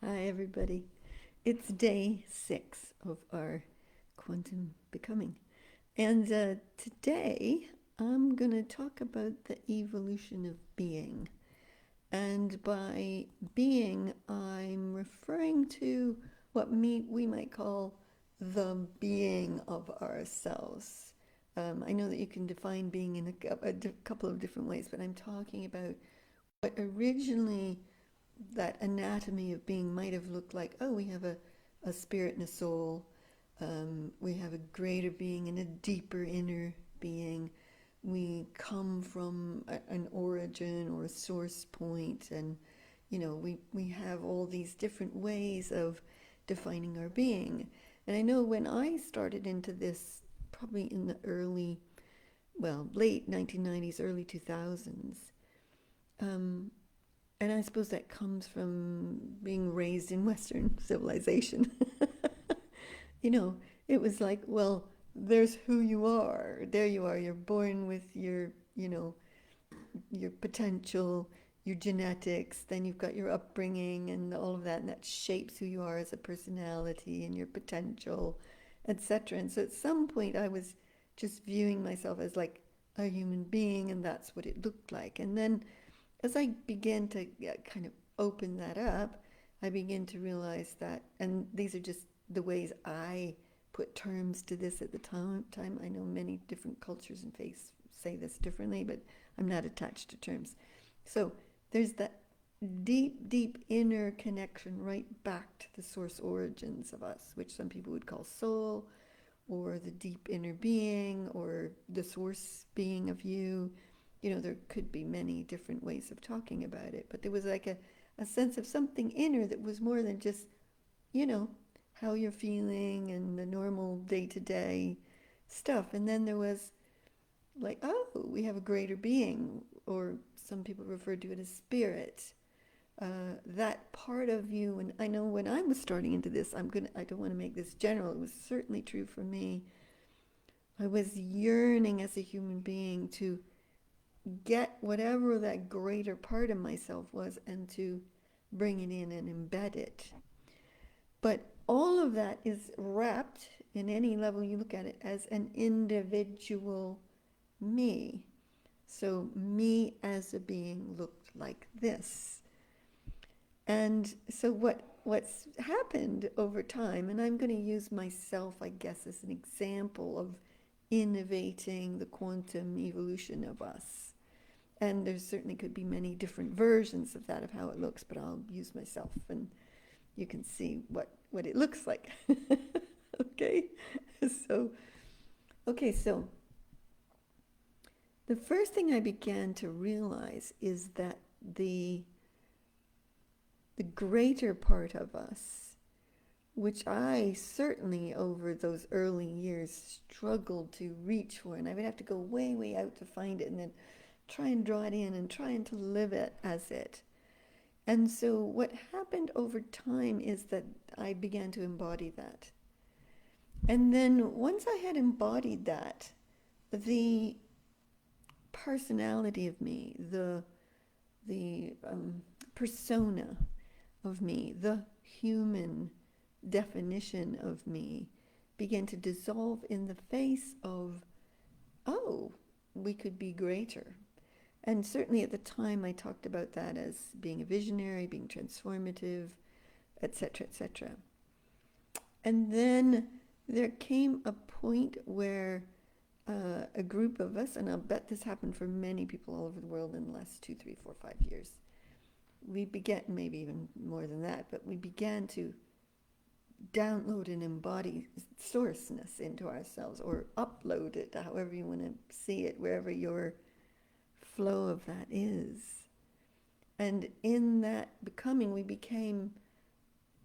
Hi, everybody. It's day 6 of our quantum becoming. And today I'm going to talk about the evolution of being. And by being, I'm referring to what we might call the being of ourselves. I know that you can define being in a couple of different ways, but I'm talking about what originally that anatomy of being might have looked like. Oh, we have a spirit and a soul. We have a greater being and a deeper inner being. We come from an origin or a source point, and we have all these different ways of defining our being. And I know when I started into this, probably in the late 1990s, early 2000s, um, and I suppose that comes from being raised in Western civilization. you know, it was like, well, there's who you are. There you are. You're born with your potential, your genetics. Then you've got your upbringing and all of that, and that shapes who you are as a personality and your potential, etc. And so at some point, I was just viewing myself as like a human being, and that's what it looked like. And then as I began to kind of open that up, I began to realize that, and these are just the ways I put terms to this at the time. I know many different cultures and faiths say this differently, but I'm not attached to terms. So there's that deep, deep inner connection right back to the source origins of us, which some people would call soul, or the deep inner being, or the source being of you. There could be many different ways of talking about it, but there was like a sense of something inner that was more than just, you know, how you're feeling and the normal day to day stuff. And then there was like, oh, we have a greater being, or some people refer to it as spirit. That part of you, and I know when I was starting into this, I don't want to make this general, it was certainly true for me. I was yearning as a human being to get whatever that greater part of myself was and to bring it in and embed it. But all of that is wrapped in any level you look at it as an individual me. So me as a being looked like this. And so what's happened over time, and I'm going to use myself, I guess, as an example of innovating the quantum evolution of us. And there certainly could be many different versions of that, of how it looks, but I'll use myself and you can see what it looks like. okay? So, so the first thing I began to realize is that the greater part of us, which I certainly over those early years struggled to reach for, and I would have to go way, way out to find it and then try and draw it in and trying to live it as it. And so what happened over time is that I began to embody that. And then once I had embodied that, the personality of me, the persona of me, the human definition of me began to dissolve in the face of, oh, we could be greater. And certainly at the time I talked about that as being a visionary, being transformative, etc., etc. And then there came a point where a group of us, and I'll bet this happened for many people all over the world in the last 2, 3, 4, 5 years, we began, maybe even more than that, but we began to download and embody sourceness into ourselves, or upload it, however you want to see it, wherever your flow of that is. And in that becoming, we became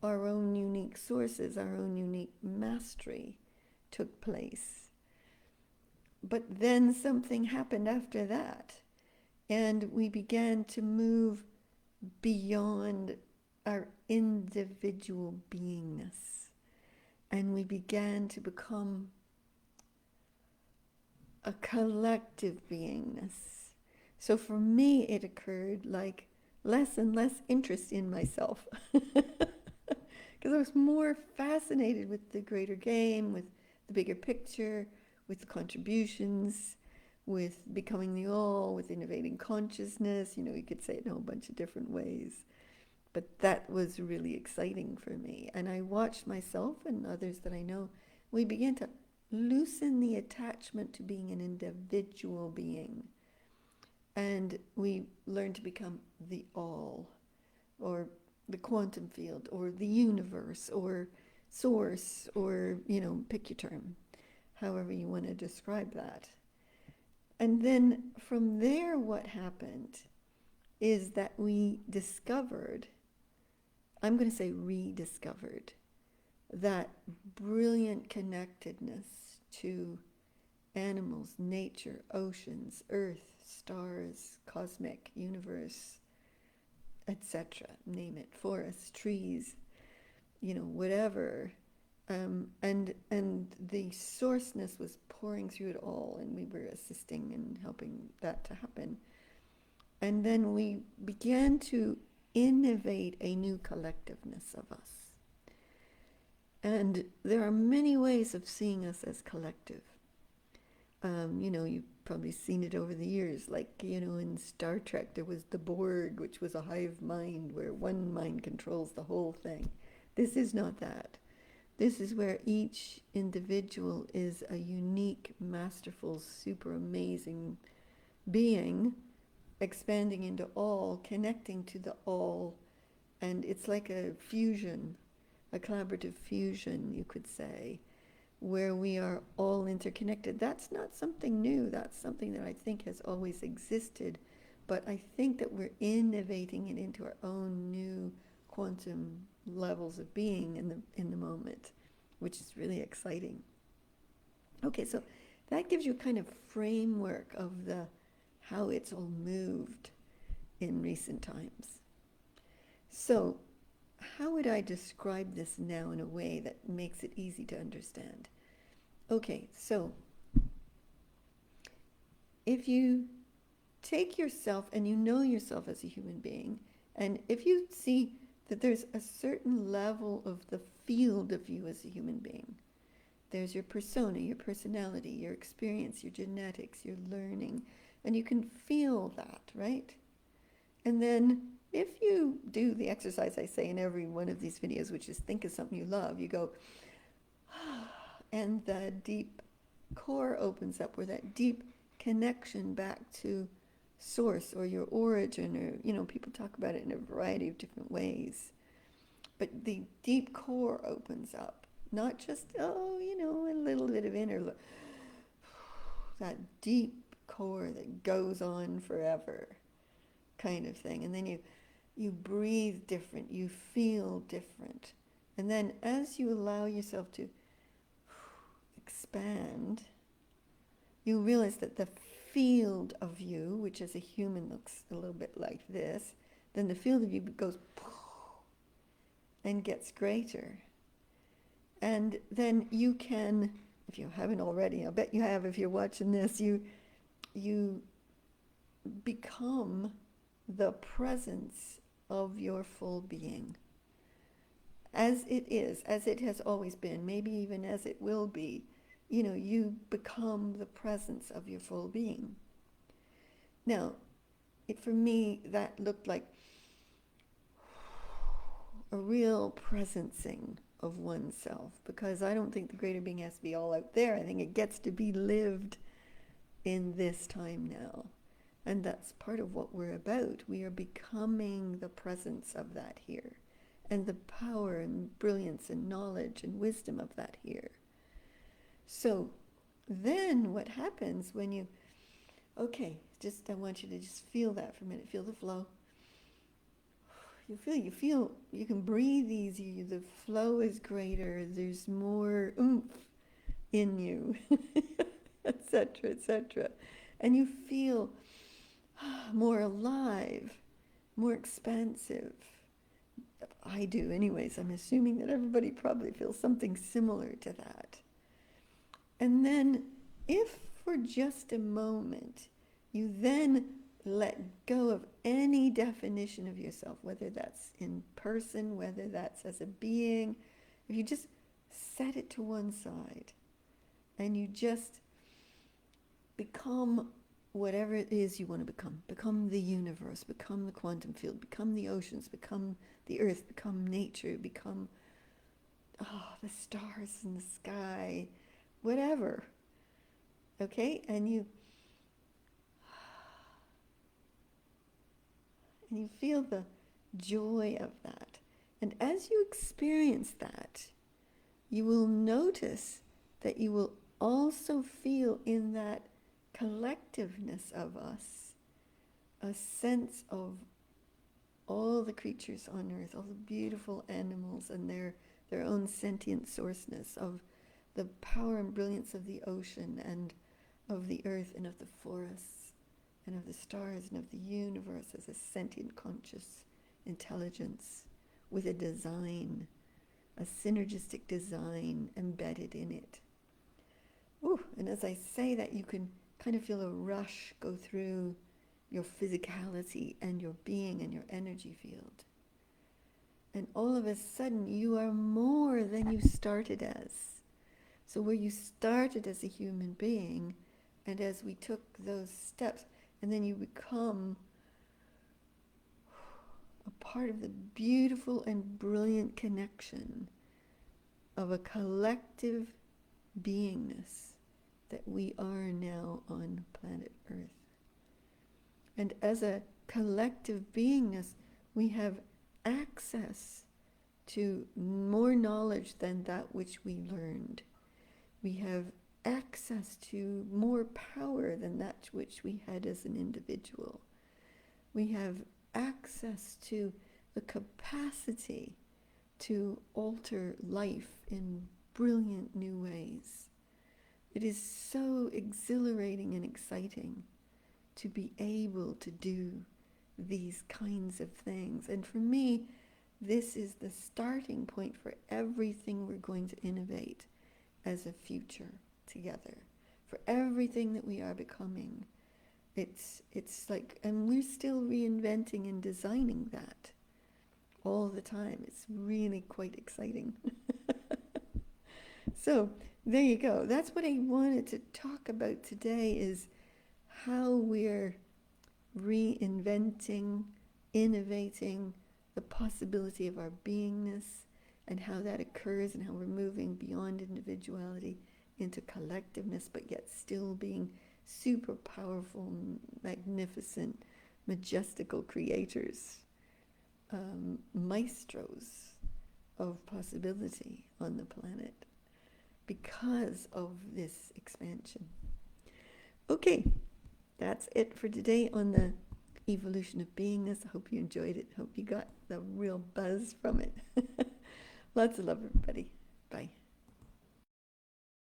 our own unique sources, our own unique mastery took place. But then something happened after that, and we began to move beyond our individual beingness, and we began to become a collective beingness. So for me, it occurred like less and less interest in myself. because I was more fascinated with the greater game, with the bigger picture, with the contributions, with becoming the all, with innovating consciousness. You could say it in a whole bunch of different ways. But that was really exciting for me. And I watched myself and others that I know, we began to loosen the attachment to being an individual being. And we learned to become the all, or the quantum field, or the universe, or source, or, pick your term, however you want to describe that. And then from there, what happened is that we discovered, I'm going to say rediscovered, that brilliant connectedness to animals, nature, oceans, earth, stars, cosmic, universe, etc. Name it, forests, trees, whatever. And the sourceness was pouring through it all, and we were assisting and helping that to happen. And then we began to innovate a new collectiveness of us. And there are many ways of seeing us as collective. You've probably seen it over the years, like, in Star Trek, there was the Borg, which was a hive mind where one mind controls the whole thing. This is not that. This is where each individual is a unique, masterful, super amazing being, expanding into all, connecting to the all, and it's like a fusion, a collaborative fusion, you could say, where we are all interconnected. That's not something new. That's something that I think has always existed, but I think that we're innovating it into our own new quantum levels of being in the moment, which is really exciting. Okay, so that gives you a kind of framework of how it's all moved in recent times. So how would I describe this now in a way that makes it easy to understand? Okay, so if you take yourself and you know yourself as a human being, and if you see that there's a certain level of the field of you as a human being, there's your persona, your personality, your experience, your genetics, your learning, and you can feel that, right? And then if you do the exercise I say in every one of these videos, which is think of something you love, you go, and the deep core opens up, where that deep connection back to source or your origin, or, people talk about it in a variety of different ways. But the deep core opens up, not just, a little bit of inner, that deep core that goes on forever kind of thing. And then you breathe different, you feel different. And then as you allow yourself to expand, you realize that the field of you, which as a human looks a little bit like this, then the field of you goes and gets greater. And then you can, if you haven't already, I'll bet you have if you're watching this, you become the presence of your full being. As it is, as it has always been, maybe even as it will be, you become the presence of your full being. Now, for me, that looked like a real presencing of oneself, because I don't think the greater being has to be all out there. I think it gets to be lived in this time now. And that's part of what we're about. We are becoming the presence of that here, and the power and brilliance and knowledge and wisdom of that here. So then what happens when I want you to just feel that for a minute. Feel the flow. You can breathe easier, the flow is greater, there's more oomph in you, etc., etc. And you feel more alive, more expansive. I do anyways. I'm assuming that everybody probably feels something similar to that. And then if for just a moment you then let go of any definition of yourself, whether that's in person, whether that's as a being. If you just set it to one side and you just become whatever it is you want to become. Become the universe, become the quantum field, become the oceans, become the earth, become nature, become the stars in the sky, whatever. Okay? And you feel the joy of that. And as you experience that, you will notice that you will also feel in that collectiveness of us a sense of all the creatures on earth, all the beautiful animals and their own sentient sourceness, of the power and brilliance of the ocean and of the earth and of the forests and of the stars and of the universe as a sentient conscious intelligence with a design, a synergistic design embedded in it. Ooh, and as I say that, you can kind of feel a rush go through your physicality and your being and your energy field. And all of a sudden, you are more than you started as. So where you started as a human being, and as we took those steps, and then you become a part of the beautiful and brilliant connection of a collective beingness that we are now on planet Earth. And as a collective beingness, we have access to more knowledge than that which we learned. We have access to more power than that which we had as an individual. We have access to the capacity to alter life in brilliant new ways. It is so exhilarating and exciting to be able to do these kinds of things. And for me, this is the starting point for everything we're going to innovate as a future together, for everything that we are becoming. It's like, and we're still reinventing and designing that all the time. It's really quite exciting. So there you go. That's what I wanted to talk about today, is how we're reinventing, innovating the possibility of our beingness, and how that occurs, and how we're moving beyond individuality into collectiveness, but yet still being super powerful, magnificent, majestical creators, maestros of possibility on the planet because of this expansion. Okay, that's it for today on the evolution of beingness. I hope you enjoyed it. Hope you got the real buzz from it. Lots of love, everybody.